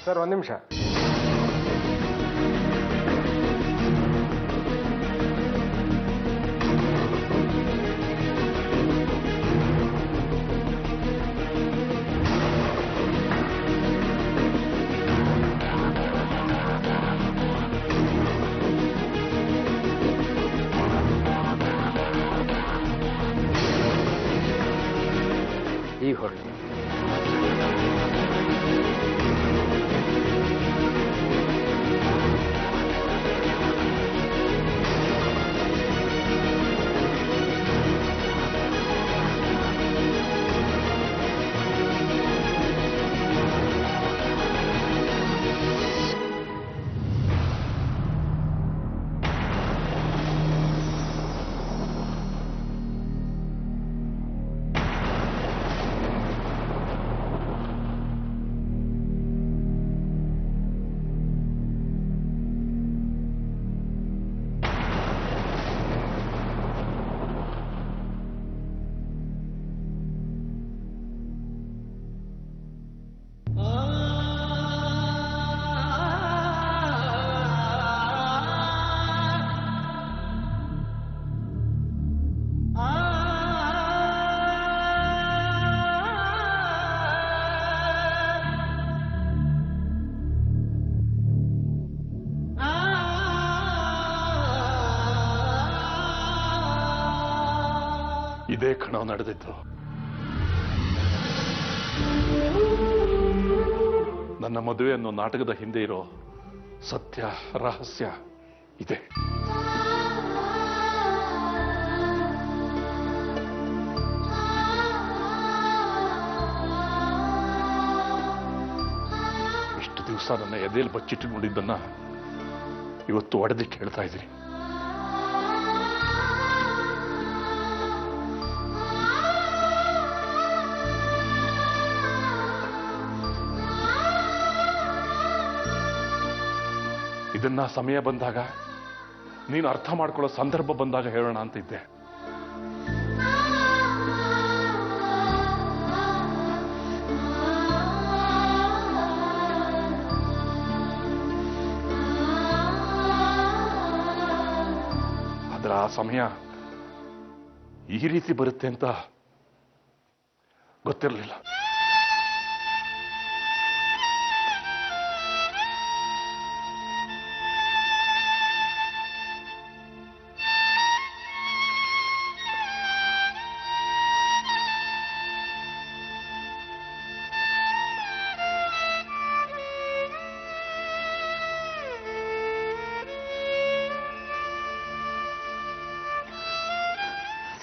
Sir ಒಂದು ನಿಮಿಷ. ಈಗ ಹೊರಡಿ. ಇದೇ ಕಣ ನಡೆದಿದ್ದು. ನನ್ನ ಮದುವೆ ಅನ್ನೋ ನಾಟಕದ ಹಿಂದೆ ಇರೋ ಸತ್ಯ ರಹಸ್ಯ ಇದೆ. ಇಷ್ಟು ದಿವಸ ನನ್ನ ಎದೆಯಲ್ಲಿ ಬಚ್ಚಿಟ್ಟು ನೋಡಿದ್ದನ್ನ ಇವತ್ತು ಒಡೆದಿಟ್ಟು ಹೇಳ್ತಾ ಇದ್ದೀನಿ. ಇದನ್ನ ಸಮಯ ಬಂದಾಗ, ನೀನು ಅರ್ಥ ಮಾಡ್ಕೊಳ್ಳೋ ಸಂದರ್ಭ ಬಂದಾಗ ಹೇಳೋಣ ಅಂತ ಇದ್ದೆ. ಆದ್ರೆ ಆ ಸಮಯ ಈ ರೀತಿ ಬರುತ್ತೆ ಅಂತ ಗೊತ್ತಿರಲಿಲ್ಲ.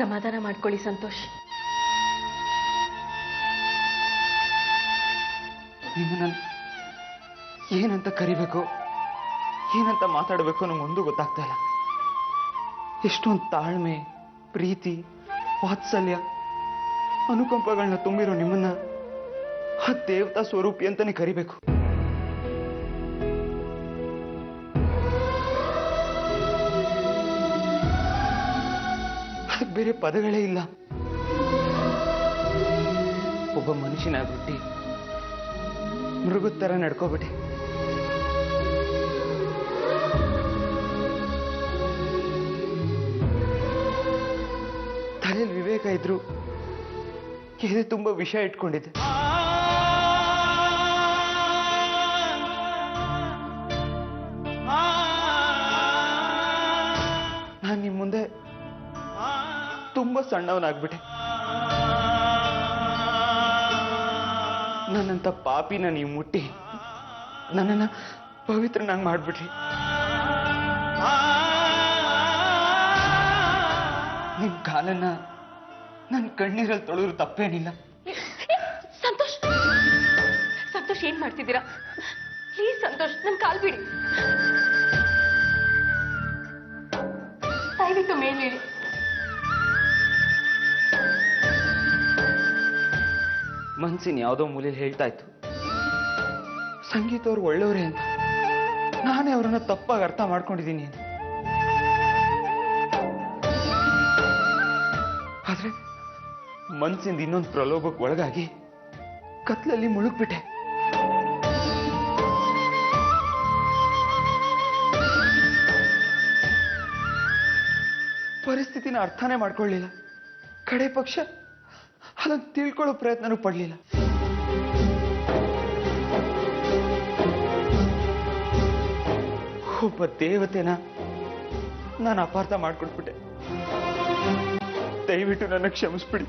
ಸಮಾಧಾನ ಮಾಡ್ಕೊಳ್ಳಿ ಸಂತೋಷ್. ನಿಮ್ಮನ್ನ ಏನಂತ ಕರಿಬೇಕು, ಏನಂತ ಮಾತಾಡಬೇಕು ನಮಗೊಂದು ಗೊತ್ತಾಗ್ತಾ ಇಲ್ಲ. ಎಷ್ಟೊಂದು ತಾಳ್ಮೆ, ಪ್ರೀತಿ, ವಾತ್ಸಲ್ಯ, ಅನುಕಂಪಗಳನ್ನ ತುಂಬಿರೋ ನಿಮ್ಮನ್ನ ಆ ದೇವತಾ ಸ್ವರೂಪಿ ಅಂತಾನೆ ಕರಿಬೇಕು. ಅದಕ್ಕೆ ಬೇರೆ ಪದಗಳೇ ಇಲ್ಲ. ಒಬ್ಬ ಮನುಷ್ಯನಾಗ್ಬಿಟ್ಟು ಮೃಗದ ಥರ ನಡ್ಕೋಬಿಟ್ಟೆ. ತಲೆಯಲ್ಲಿ ವಿವೇಕ ಇದ್ರು ಎದೆ ತುಂಬಾ ವಿಷಯ ಇಟ್ಕೊಂಡಿದ್ದೆ. ನಾನು ನಿಮ್ಮ ಮುಂದೆ ತುಂಬಾ ಸಣ್ಣವನಾಗ್ಬಿಟ್ಟೆ. ನನ್ನಂತ ಪಾಪಿನ ನೀವು ಮುಟ್ಟಿ ನನ್ನನ್ನ ಪವಿತ್ರನಾಗಿ ಮಾಡ್ಬಿಟ್ರಿ. ನಿಮ್ ಕಾಲನ್ನ ನನ್ನ ಕಣ್ಣೀರಲ್ಲಿ ತೊಳೆದ್ರು ತಪ್ಪೇನಿಲ್ಲ. ಸಂತೋಷ್, ಸಂತೋಷ್ ಏನ್ ಮಾಡ್ತಿದ್ದೀರಾ? ಪ್ಲೀಸ್ ಸಂತೋಷ್, ನನ್ ಕಾಲ್ ಬಿಡಿ. ದಯವಿಟ್ಟು ಮೇಲೆ ಹೇಳಿ. ಮನ್ಸಿನ ಯಾವುದೋ ಮೂಲೆಯಲ್ಲಿ ಹೇಳ್ತಾ ಇತ್ತು ಸಂಗೀತ ಅವ್ರು ಒಳ್ಳೆಯವರೇ ಅಂತ. ನಾನೇ ಅವರನ್ನ ತಪ್ಪಾಗಿ ಅರ್ಥ ಮಾಡ್ಕೊಂಡಿದ್ದೀನಿ ಅಂತ. ಆದ್ರೆ ಮನ್ಸಿಂದ ಇನ್ನೊಂದು ಪ್ರಲೋಭಕ್ಕೆ ಒಳಗಾಗಿ ಕತ್ಲಲ್ಲಿ ಮುಳುಗ್ಬಿಟ್ಟೆ. ಪರಿಸ್ಥಿತಿನ ಅರ್ಥನೇ ಮಾಡ್ಕೊಳ್ಳಿಲ್ಲ. ಕಡೆ ಪಕ್ಷ ಅದನ್ನು ತಿಳ್ಕೊಳ್ಳೋ ಪ್ರಯತ್ನನೂ ಪಡಲಿಲ್ಲ. ಒಬ್ಬ ದೇವತೆನ ನಾನು ಅಪಾರ್ಥ ಮಾಡ್ಕೊಟ್ಬಿಟ್ಟೆ. ದಯವಿಟ್ಟು ನನ್ನ ಕ್ಷಮಿಸ್ಬಿಡಿ.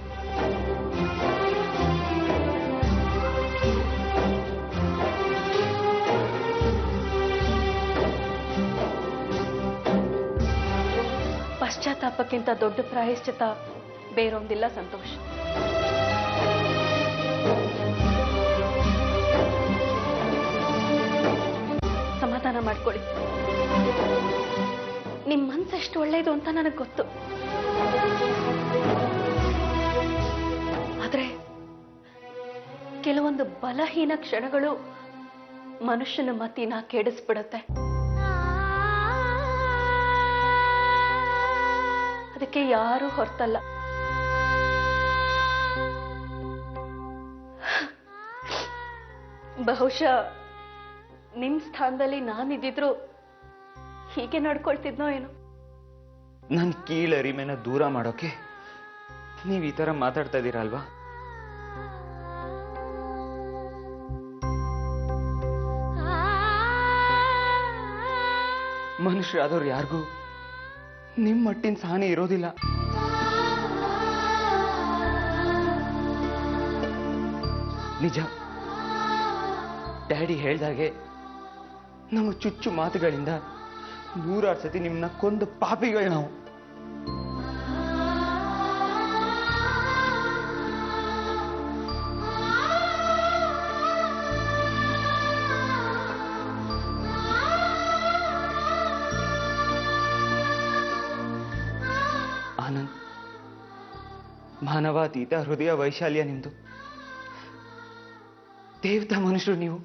ಪಶ್ಚಾತ್ತಾಪಕ್ಕಿಂತ ದೊಡ್ಡ ಪ್ರಾಯಶ್ಚಿತ ಬೇರೊಂದಿಲ್ಲ ಸಂತೋಷ್. ಸಮಾಧಾನ ಮಾಡ್ಕೊಳ್ಳಿ. ನಿಮ್ ಮನ್ಸು ಎಷ್ಟು ಒಳ್ಳೇದು ಅಂತ ನನಗೆ ಗೊತ್ತು. ಆದ್ರೆ ಕೆಲವೊಂದು ಬಲಹೀನ ಕ್ಷಣಗಳು ಮನುಷ್ಯನ ಮತಿನ ಕೆಡಿಸ್ಬಿಡುತ್ತೆ. ಅದಕ್ಕೆ ಯಾರು ಹೊರತಲ್ಲ. ಬಹುಶಃ ನಿಮ್ ಸ್ಥಾನದಲ್ಲಿ ನಾನಿದ್ದಿದ್ರು ಹೀಗೆ ನಡ್ಕೊಳ್ತಿದ್ನೋ ಏನೋ. ನನ್ನ ಕೀಳರಿಮೆನ ದೂರ ಮಾಡೋಕೆ ನೀವು ಈ ತರ ಮಾತಾಡ್ತಾ ಇದ್ದೀರಲ್ವಾ? ಮನುಷ್ಯರಾದವ್ರು ಯಾರಿಗೂ ನಿಮ್ಮ ಮಟ್ಟಿನ ಸಹನೆ ಇರೋದಿಲ್ಲ. ನಿಜ, ಡ್ಯಾಡಿ ಹೇಳ್ದಾಗೆ ನಮ್ಮ ಚುಚ್ಚು ಮಾತುಗಳಿಂದ 100 ಸತಿ ನಿಮ್ಮನ್ನ ಕೊಂದು ಪಾಪಿಗಳು ನಾವು. ಆನಂದ್, ಮಾನವಾತೀತ ಹೃದಯ ವೈಶಾಲ್ಯ ನಿಮ್ದು. ದೇವತಾ ಮನುಷ್ಯರು ನೀವು.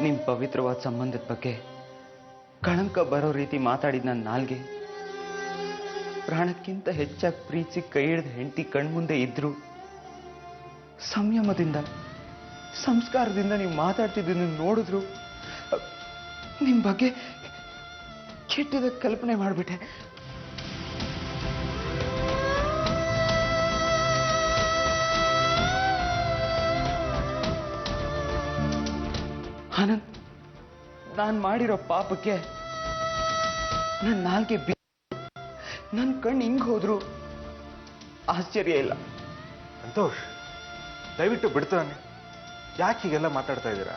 ನಿಮ್ ಪವಿತ್ರವಾದ ಸಂಬಂಧದ ಬಗ್ಗೆ ಕಳಂಕ ಬರೋ ರೀತಿ ಮಾತಾಡಿದ ನನ್ನ ನಾಲ್ಗೆ ಪ್ರಾಣಕ್ಕಿಂತ ಹೆಚ್ಚಾಗಿ ಪ್ರೀತಿ ಕೈ ಹಿಡಿದ ಹೆಂಡತಿ ಕಣ್ಮುಂದೆ ಇದ್ರು ಸಂಯಮದಿಂದ ಸಂಸ್ಕಾರದಿಂದ ನೀವು ಮಾತಾಡ್ತಿದ್ದನ್ನು ನೋಡಿದ್ರು ನಿಮ್ ಬಗ್ಗೆ ಕೆಟ್ಟದ ಕಲ್ಪನೆ ಮಾಡಿಬಿಟ್ಟೆ. ಆನಂದ್, ನಾನು ಮಾಡಿರೋ ಪಾಪಕ್ಕೆ ನನ್ನ ನಾಲ್ಗೆ ನನ್ನ ಕಣ್ಣು ಹಿಂಗ್ ಹೋದ್ರು ಆಶ್ಚರ್ಯ ಇಲ್ಲ. ಸಂತೋಷ್, ದಯವಿಟ್ಟು ಬಿಡ್ತಾನೆ. ಯಾಕೆ ಹೀಗೆಲ್ಲ ಮಾತಾಡ್ತಾ ಇದ್ದೀರಾ?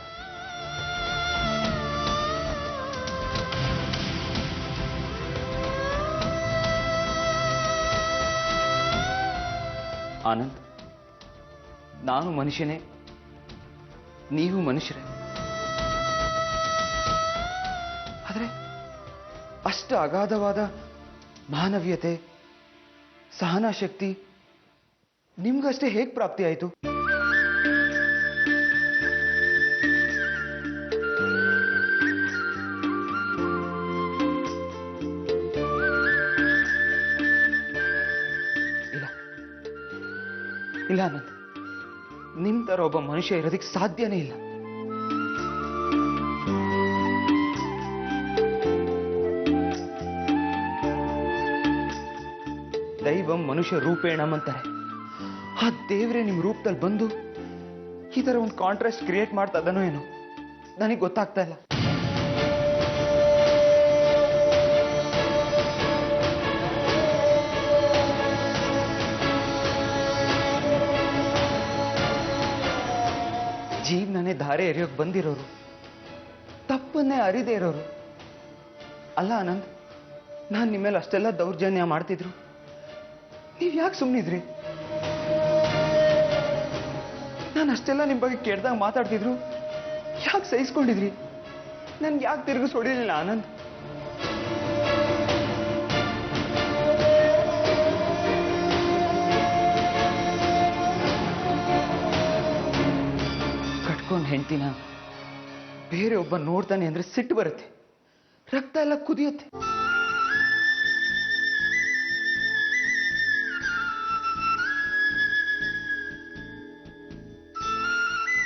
ಆನಂದ್, ನಾನು ಮನುಷ್ಯನೇ, ನೀವು ಮನುಷ್ಯರೇ. ಆದರೆ ಅಷ್ಟು ಅಗಾಧವಾದ ಮಾನವೀಯತೆ, ಸಹನಾ ಶಕ್ತಿ ನಿಮ್ಗಷ್ಟೇ ಹೇಗೆ ಪ್ರಾಪ್ತಿ ಆಯಿತು? ಇಲ್ಲ ಇಲ್ಲ ಆನಂದ್, ನಿಮ್ ತರ ಒಬ್ಬ ಮನುಷ್ಯ ಇರೋದಕ್ಕೆ ಸಾಧ್ಯನೇ ಇಲ್ಲ. ದೈವಂ ಮನುಷ್ಯ ರೂಪೇಣಂ ಅಂತಾರೆ. ಆ ದೇವರೇ ನಿಮ್ ರೂಪದಲ್ಲಿ ಬಂದು ಈ ತರ ಒಂದು ಕಾಂಟ್ರಾಸ್ಟ್ ಕ್ರಿಯೇಟ್ ಮಾಡ್ತಾ ಇದ್ದಾನೋ ಏನೋ ನನಗೆ ಗೊತ್ತಾಗ್ತಾ ಇಲ್ಲ. ಜೀವನನೇ ಧಾರೆ ಎರೆಯೋಕ್ ಬಂದಿರೋರು, ತಪ್ಪನ್ನೇ ಅರಿದೇ ಇರೋರು. ಅಲ್ಲ ಆನಂದ್, ನಾನು ನಿಮ್ಮೇಲೆ ಅಷ್ಟೆಲ್ಲ ದೌರ್ಜನ್ಯ ಮಾಡ್ತಿದ್ರು, ನೀವ್ ಯಾಕೆ ಸುಮ್ಮನಿದ್ರಿ? ನಾನು ಅಷ್ಟೆಲ್ಲ ನಿಮ್ ಬಗ್ಗೆ ಕೆಡ್ದಾಗ ಮಾತಾಡ್ತಿದ್ರು, ಯಾಕೆ ಸಹಿಸ್ಕೊಂಡಿದ್ರಿ? ನನ್ಗೆ ಯಾಕೆ ತಿರುಗಿಸ್ ಹೊಡಿಲಿಲ್ಲ ಆನಂದ್? ಕಟ್ಕೊಂಡ್ ಹೆಂಡ್ತಿನ ಬೇರೆ ಒಬ್ಬ ನೋಡ್ತಾನೆ ಅಂದ್ರೆ ಸಿಟ್ಟು ಬರುತ್ತೆ, ರಕ್ತ ಎಲ್ಲ ಕುದಿಯುತ್ತೆ.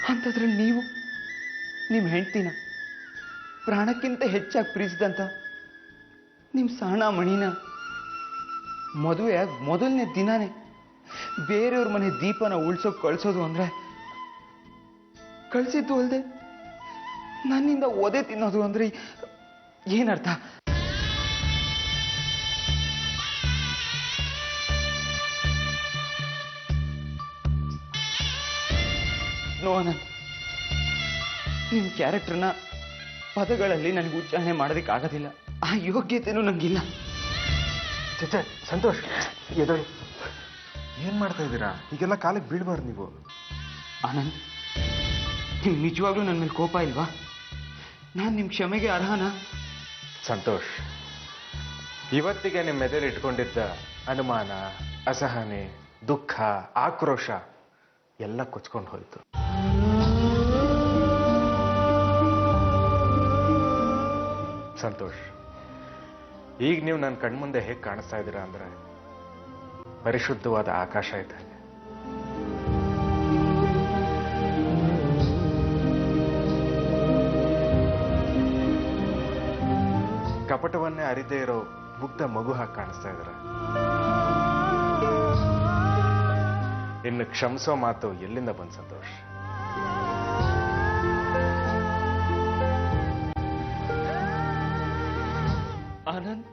ಅಂಥದ್ರಲ್ಲಿ ನೀವು ನಿಮ್ಮ ಹೆಂಡ್ತಿನ ಪ್ರಾಣಕ್ಕಿಂತ ಹೆಚ್ಚಾಗಿ ಪ್ರೀತಿಸಿದಂಥ ನಿಮ್ಮ ಸಣ್ಣ ಮಣಿನ ಮದುವೆಯಾಗಿ ಮೊದಲನೇ ದಿನಾನೇ ಬೇರೆಯವ್ರ ಮನೆ ದೀಪನ ಉಳ್ಸೋಕೆ ಕಳಿಸೋದು ಅಂದ್ರೆ ಕಳಿಸಿದ್ದು ಅಲ್ಲದೆ ನನ್ನಿಂದ ಒದೆ ತಿನ್ನೋದು ಅಂದ್ರೆ ಏನರ್ಥ? ನೋ ಅನಂತ್, ನಿಮ್ಮ ಕ್ಯಾರೆಕ್ಟರ್ನ ಪದಗಳಲ್ಲಿ ನನಗೆ ಉಚ್ಚಾರಣೆ ಮಾಡೋದಕ್ಕೆ ಆಗೋದಿಲ್ಲ. ಆ ಯೋಗ್ಯತೆನೂ ನನಗಿಲ್ಲ. ಚಚೆ ಸಂತೋಷ್, ಎದಳು. ಏನ್ ಮಾಡ್ತಾ ಇದ್ದೀರಾ? ಈಗೆಲ್ಲ ಕಾಲಕ್ಕೆ ಬೀಳ್ಬಾರ್ದು ನೀವು. ಆನಂದ್, ನಿಮ್ಗೆ ನಿಜವಾಗ್ಲೂ ನನ್ನ ಮೇಲೆ ಕೋಪ ಇಲ್ವಾ? ನಾನು ನಿಮ್ಮ ಕ್ಷಮೆಗೆ ಅರ್ಹನಾ? ಸಂತೋಷ್, ಇವತ್ತಿಗೆ ನಿಮ್ಮ ಮೆದೆಯಲ್ಲಿ ಇಟ್ಕೊಂಡಿದ್ದ ಅನುಮಾನ, ಅಸಹನೆ, ದುಃಖ, ಆಕ್ರೋಶ ಎಲ್ಲ ಕೊಚ್ಕೊಂಡು ಹೋಯ್ತು. ಸಂತೋಷ್, ಈಗ ನೀವು ನನ್ನ ಕಣ್ಮುಂದೆ ಹೇಗೆ ಕಾಣಿಸ್ತಾ ಇದ್ದೀರಾ ಅಂದ್ರೆ ಪರಿಶುದ್ಧವಾದ ಆಕಾಶ ಇದೆ. ಕಪಟವನ್ನೇ ಅರಿದೇ ಇರೋ ಮುಗ್ಧ ಮಗು ಹಾಗೆ ಕಾಣಿಸ್ತಾ ಇದ್ದೀರಾ. ಇನ್ನು ಕ್ಷಮಿಸೋ ಮಾತು ಎಲ್ಲಿಂದ ಬಂತು ಸಂತೋಷ್? ಆನಂದ್,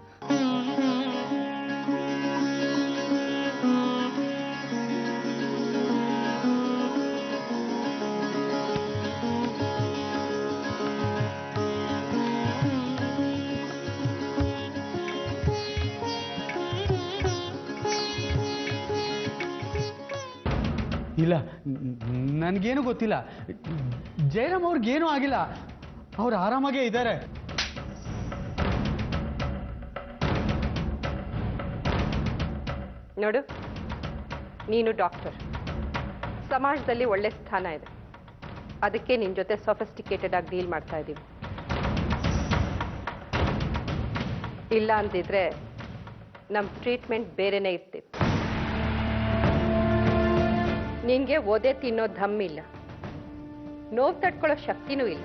ಇಲ್ಲ, ನನಗೇನು ಗೊತ್ತಿಲ್ಲ. ಜಯರಾಮ್ ಅವ್ರಿಗೇನೂ ಆಗಿಲ್ಲ, ಅವ್ರು ಆರಾಮಾಗೇ ಇದ್ದಾರೆ. ನೋಡು, ನೀನು ಡಾಕ್ಟರ್, ಸಮಾಜದಲ್ಲಿ ಒಳ್ಳೆ ಸ್ಥಾನ ಇದೆ, ಅದಕ್ಕೆ ನಿನ್ನ ಜೊತೆ ಸೊಫಿಸ್ಟಿಕೇಟೆಡ್ ಆಗಿ ಡೀಲ್ ಮಾಡ್ತಾ ಇದ್ದೀವಿ. ಇಲ್ಲ ಅಂತಿದ್ರೆ ನಮ್ಮ ಟ್ರೀಟ್ಮೆಂಟ್ ಬೇರೆನೇ ಇರ್ತಿತ್ತು. ನಿನಗೆ ಒದೆ ತಿನ್ನೋ ದಮ್ಮಿಲ್ಲ, ನೋವು ತಡ್ಕೊಳ್ಳೋ ಶಕ್ತಿನೂ ಇಲ್ಲ.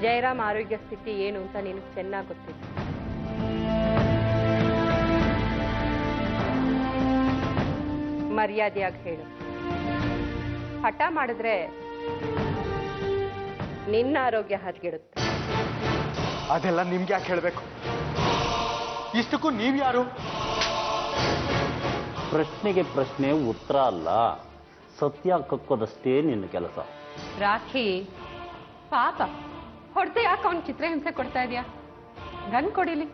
ಜಯರಾಮ್ ಆರೋಗ್ಯ ಸ್ಥಿತಿ ಏನು ಅಂತ ನಿನಗೆ ಚೆನ್ನಾಗಿ ಗೊತ್ತಿದೆ. ಮರ್ಯಾದೆಯಾಗಿ ಹೇಳು. ಹಠ ಮಾಡಿದ್ರೆ ನಿನ್ನ ಆರೋಗ್ಯ ಹದಗೆಡುತ್ತೆ. ಅದೆಲ್ಲ ನಿಮ್ಗೆ ಯಾಕೆ ಹೇಳಬೇಕು? ಇಷ್ಟಕ್ಕೂ ನೀವ್ಯಾರು? ಪ್ರಶ್ನೆಗೆ ಪ್ರಶ್ನೆ ಉತ್ತರ ಅಲ್ಲ, ಸತ್ಯ ಕಕ್ಕೋದಷ್ಟೇ ನಿನ್ನ ಕೆಲಸ. ರಾಖಿ ಪಾಪ, ಹೊಡೆದು ಯಾಕೆ ಅವನ ಚಿತ್ರಹಿಂಸೆ ಕೊಡ್ತಾ ಇದೆಯಾ? ಗನ್ ಕೊಡಿಲಿ.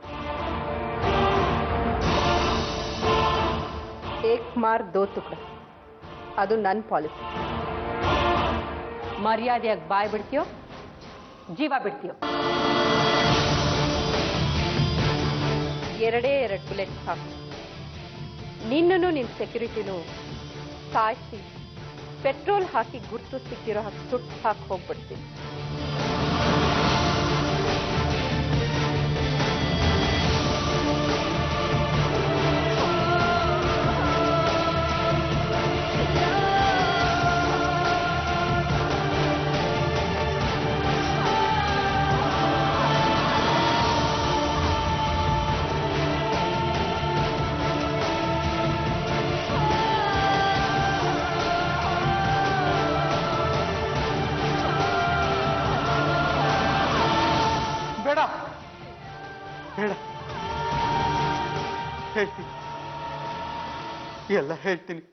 ಏಕ್ ಮಾರ್ ದೋ ತುಕಡ, ಅದು ನನ್ನ ಪಾಲಿಸಿ. ಮರ್ಯಾದೆಯಾಗಿ ಬಾಯ್ ಬಿಡ್ತೀಯೋ ಜೀವ ಬಿಡ್ತೀಯೋ? ಎರಡೇ ಎರಡು ಬುಲೆಟ್ ಸಾಕು. ನಿನ್ನನ್ನು ನಿನ್ನ ಸೆಕ್ಯೂರಿಟಿನೂ ಸಾಯಿಸಿ ಪೆಟ್ರೋಲ್ ಹಾಕಿ ಗುರ್ತು ಸಿಕ್ಕಿರೋ ಹಾಕಿ ಸುಟ್ಟು ಹಾಕಿ ಹೋಗ್ಬಿಡ್ತೀನಿ. ಬೇಡ ಬೇಡ, ಹೇಳ್ತೀನಿ, ಎಲ್ಲ ಹೇಳ್ತೀನಿ.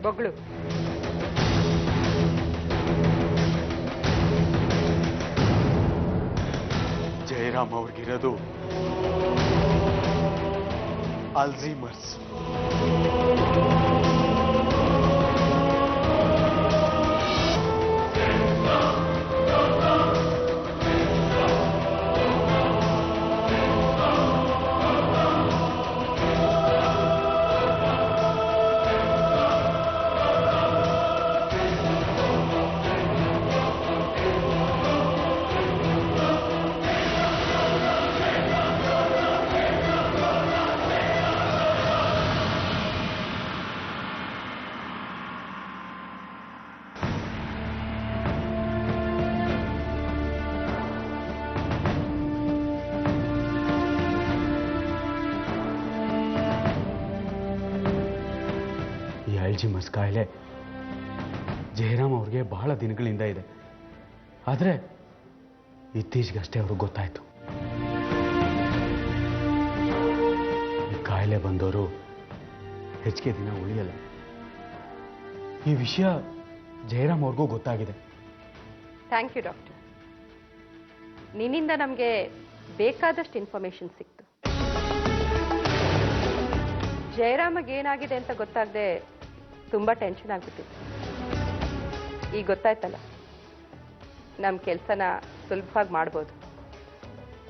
ಬೊಗಳು. ಜಯರಾಮ್ ಅವ್ರಿಗಿರೋದು ಅಲ್ಝೀಮರ್ಸ್. ಆಲ್ಜಿಮರ್ಸ್ ಕಾಯಿಲೆ ಜಯರಾಮ್ ಅವ್ರಿಗೆ ಬಹಳ ದಿನಗಳಿಂದ ಇದೆ. ಆದರೆ ಇತ್ತೀಚೆಗಷ್ಟೇ ಅವ್ರಿಗೆ ಗೊತ್ತಾಯ್ತು. ಈ ಕಾಯಿಲೆ ಬಂದವರು ಹೆಚ್ಚಿಗೆ ದಿನ ಉಳಿಯಲ್ಲ. ಈ ವಿಷಯ ಜಯರಾಮ್ ಅವ್ರಿಗೂ ಗೊತ್ತಾಗಿದೆ. Thank you doctor. ನಿನ್ನಿಂದ ನಮಗೆ ಬೇಕಾದಷ್ಟು ಇನ್ಫಾರ್ಮೇಶನ್ ಸಿಕ್ತು. ಜಯರಾಮಗೆ ಏನಾಗಿದೆ ಅಂತ ಗೊತ್ತಾಗದೆ ತುಂಬ ಟೆನ್ಷನ್ ಆಗ್ಬಿಟ್ಟಿತ್ತು. ಈಗ ಗೊತ್ತಾಯ್ತಲ್ಲ, ನಮ್ಮ ಕೆಲಸನ ಸುಲಭವಾಗಿ ಮಾಡ್ಬೋದು.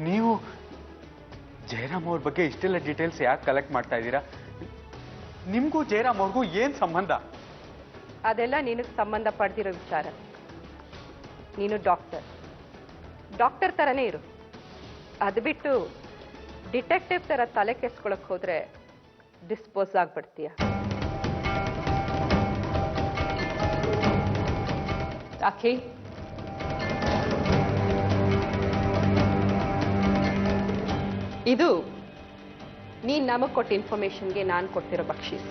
ನೀವು ಜಯರಾಮ್ ಅವ್ರ ಬಗ್ಗೆ ಇಷ್ಟೆಲ್ಲ ಡೀಟೇಲ್ಸ್ ಯಾಕೆ ಕಲೆಕ್ಟ್ ಮಾಡ್ತಾ ಇದ್ದೀರಾ? ನಿಮಗೂ ಜಯರಾಮ್ ಅವ್ರಿಗೂ ಏನು ಸಂಬಂಧ? ಅದೆಲ್ಲ ನಿನಗೆ ಸಂಬಂಧ ಪಡೆದಿರೋ ವಿಚಾರ. ನೀನು ಡಾಕ್ಟರ್ ಥರನೇ ಇರು. ಅದು ಬಿಟ್ಟು ಡಿಟೆಕ್ಟಿವ್ ಥರ ತಲೆ ಕೆಸ್ಕೊಳಕ್ಕೆ ಹೋದ್ರೆ ಡಿಸ್ಪೋಸ್ ಆಗ್ಬಿಡ್ತೀಯ. ರಾಖಿ, ಇದು ನೀನ್ ನಮಗ್ ಕೊಟ್ಟ ಇನ್ಫಾರ್ಮೇಶನ್ಗೆ ನಾನು ಕೊಟ್ಟಿರೋ ಬಕ್ಷೀಸ್.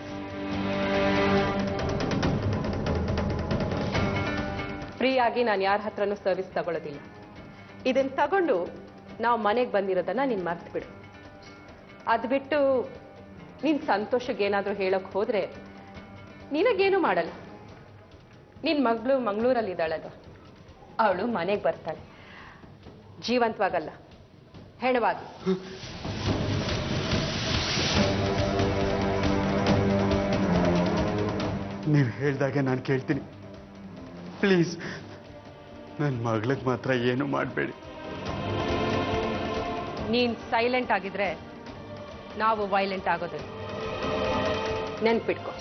ಫ್ರೀ ಆಗಿ ನಾನು ಯಾರ ಹತ್ರನೂ ಸರ್ವಿಸ್ ತಗೊಳ್ಳೋದಿಲ್ಲ. ಇದನ್ನ ತಗೊಂಡು ನಾವು ಮನೆಗೆ ಬಂದಿರೋದನ್ನ ನೀನ್ ಮರ್ತು ಬಿಡು. ಅದು ಬಿಟ್ಟು ನಿನ್ ಸಂತೋಷಕ್ಕೆ ಏನಾದರೂ ಹೇಳಕ್ ಹೋದ್ರೆ ನಿನಗೇನು ಮಾಡಲ್ಲ. ನಿನ್ ಮಗಳು ಮಂಗಳೂರಲ್ಲಿದ್ದಾಳಲ್ಲ, ಅವಳು ಮನೆಗೆ ಬರ್ತಾಳೆ. ಜೀವಂತವಾಗಲ್ಲ, ಹೆಣವಾಗಿ. ನೀವು ಹೇಳ್ದಾಗೆ ನಾನು ಕೇಳ್ತೀನಿ. ಪ್ಲೀಸ್ ನನ್ನ ಮಗಳಿಗೆ ಮಾತ್ರ ಏನು ಮಾಡಬೇಡಿ. ನೀನ್ ಸೈಲೆಂಟ್ ಆಗಿದ್ರೆ ನಾವು ವೈಲೆಂಟ್ ಆಗೋದಿಲ್ಲ. ನೆನ್ಪಿಟ್ಕೋ.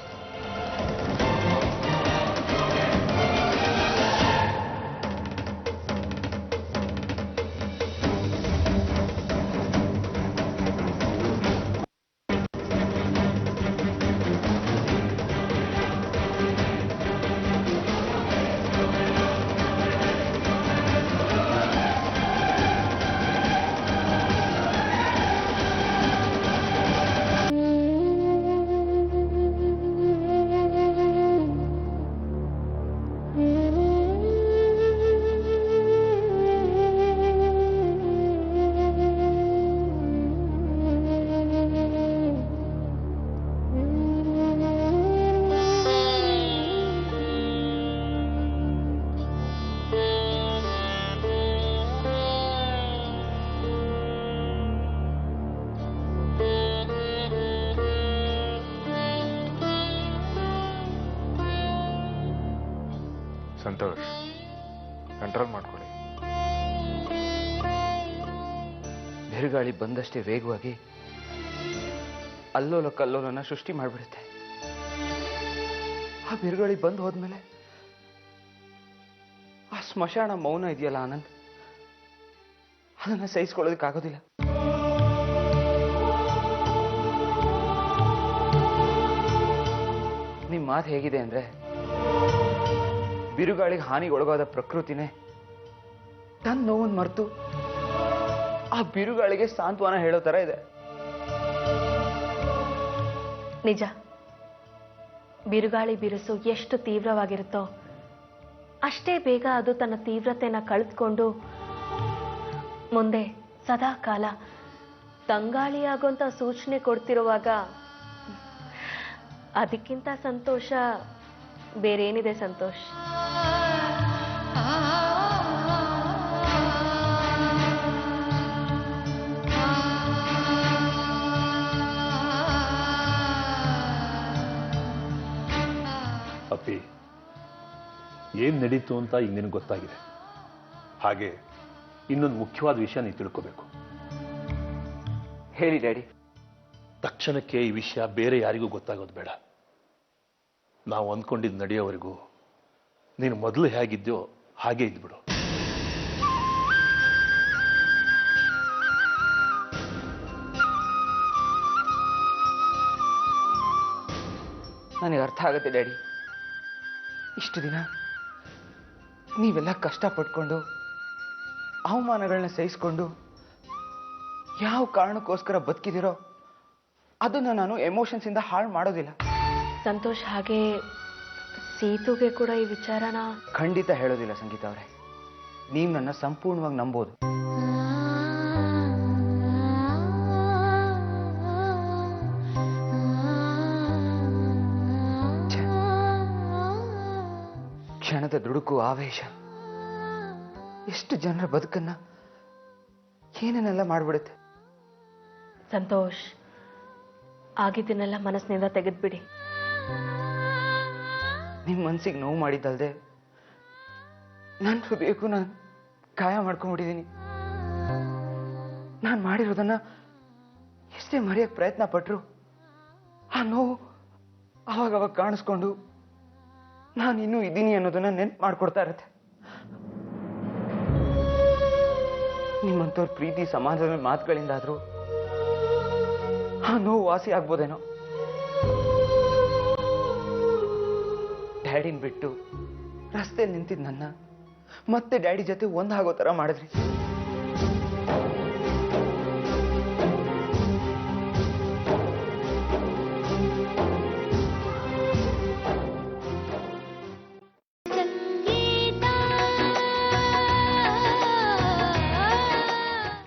ಸಂತೋಷ್, ಕಂಟ್ರೋಲ್ ಮಾಡ್ಕೊಳ್ಳಿ. ಬಿರುಗಾಳಿ ಬಂದಷ್ಟೇ ವೇಗವಾಗಿ ಅಲ್ಲೋಲ ಕಲ್ಲೋಲನ ಸೃಷ್ಟಿ ಮಾಡಿಬಿಡುತ್ತೆ. ಆ ಬಿರುಗಾಳಿ ಬಂದು ಹೋದ್ಮೇಲೆ ಆ ಸ್ಮಶಾನ ಮೌನ ಇದೆಯಲ್ಲ ಆನಂದ್, ಅದನ್ನ ಸಹಿಸ್ಕೊಳ್ಳೋದಕ್ಕಾಗೋದಿಲ್ಲ. ನಿಮ್ಮ ಮಾತು ಹೇಗಿದೆ ಅಂದ್ರೆ, ಬಿರುಗಾಳಿಗೆ ಹಾನಿಗೊಳಗಾದ ಪ್ರಕೃತಿನೇ ತನ್ನ ನೋವನ್ನು ಮರೆತು ಆ ಬಿರುಗಾಳಿಗೆ ಸಾಂತ್ವನ ಹೇಳೋ ತರ ಇದೆ. ನಿಜ. ಬಿರುಗಾಳಿ ಬಿರುಸು ಎಷ್ಟು ತೀವ್ರವಾಗಿರುತ್ತೋ ಅಷ್ಟೇ ಬೇಗ ಅದು ತನ್ನ ತೀವ್ರತೆನ ಕಳೆದುಕೊಂಡು ಮುಂದೆ ಸದಾ ಕಾಲ ತಂಗಾಳಿಯಾಗುವಂತ ಸೂಚನೆ ಕೊಡ್ತಿರುವಾಗ ಅದಕ್ಕಿಂತ ಸಂತೋಷ ಬೇರೇನಿದೆ ಸಂತೋಷ್? ಅಪ್ಪಿ, ಏನ್ ನಡೀತು ಅಂತ ಈಗ ನಿನಗೆ ಗೊತ್ತಾಗಿದೆ. ಹಾಗೆ ಇನ್ನೊಂದು ಮುಖ್ಯವಾದ ವಿಷಯ ನೀನು ತಿಳ್ಕೋಬೇಕು. ಹೇಳಿ ಡ್ಯಾಡಿ. ತಕ್ಷಣಕ್ಕೆ ಈ ವಿಷಯ ಬೇರೆ ಯಾರಿಗೂ ಗೊತ್ತಾಗೋದು ಬೇಡ. ನಾವು ಅಂದ್ಕೊಂಡಿದ್ದು ನಡೆಯೋವರೆಗೂ ನೀನು ಮೊದಲು ಹೇಗಿದ್ಯೋ ಹಾಗೆ ಇದ್ಬಿಡು. ನನಗೆ ಅರ್ಥ ಆಗುತ್ತೆ ಡ್ಯಾಡಿ. ಇಷ್ಟು ದಿನ ನೀವೆಲ್ಲ ಕಷ್ಟಪಟ್ಕೊಂಡು ಅವಮಾನಗಳನ್ನ ಸಹಿಸ್ಕೊಂಡು ಯಾವ ಕಾರಣಕ್ಕೋಸ್ಕರ ಬದುಕಿದಿರೋ ಅದನ್ನ ನಾನು ಎಮೋಷನ್ಸ್ ಇಂದ ಹಾಳು ಮಾಡೋದಿಲ್ಲ. ಸಂತೋಷ್ ಹಾಗೆ ಸೀತುಗೆ ಕೂಡ ಈ ವಿಚಾರನ ಖಂಡಿತ ಹೇಳೋದಿಲ್ಲ ಸಂಗೀತ ಅವರೇ. ನೀವು ನನ್ನ ಸಂಪೂರ್ಣವಾಗಿ ನಂಬೋದು. ಛೆ, ಕ್ಷಣದ ದುಡುಕು, ಆವೇಶ ಎಷ್ಟು ಜನರ ಬದುಕನ್ನ ಏನೇನೆಲ್ಲ ಮಾಡ್ಬಿಡುತ್ತೆ. ಸಂತೋಷ್, ಆಗಿದ್ದನ್ನೆಲ್ಲ ಮನಸ್ಸಿನಿಂದ ತೆಗೆದ್ಬಿಡಿ. ನಿಮ್ಮ ಮನ್ಸಿಗೆ ನೋವು ಮಾಡಿದ್ದಲ್ದೆ ನನ್ನ ಹೃದಯಕ್ಕೂ ನಾನು ಗಾಯ ಮಾಡ್ಕೊಂಡ್ಬಿಟ್ಟಿದ್ದೀನಿ. ನಾನು ಮಾಡಿರೋದನ್ನ ಎಷ್ಟೇ ಮರೆಯಕ್ಕೆ ಪ್ರಯತ್ನ ಪಟ್ರು ಆ ನೋವು ಅವಾಗ ಕಾಣಿಸ್ಕೊಂಡು ನಾನು ಇನ್ನೂ ಇದ್ದೀನಿ ಅನ್ನೋದನ್ನ ನೆನ್ಪು ಮಾಡ್ಕೊಡ್ತಾ ಇರತ್ತೆ. ನಿಮ್ಮಂಥವ್ರ ಪ್ರೀತಿ ಸಮಾಜದ ಮಾತುಗಳಿಂದಾದ್ರೂ ಆ ನೋವು ವಾಸಿ ಆಗ್ಬೋದೇನೋ. ಡ್ಯಾಡಿನ ಬಿಟ್ಟು ರಸ್ತೆಯಲ್ಲಿ ನಿಂತಿದ್ ನನ್ನ ಮತ್ತೆ ಡ್ಯಾಡಿ ಜೊತೆ ಒಂದಾಗೋ ಥರ ಮಾಡಿದ್ರಿ.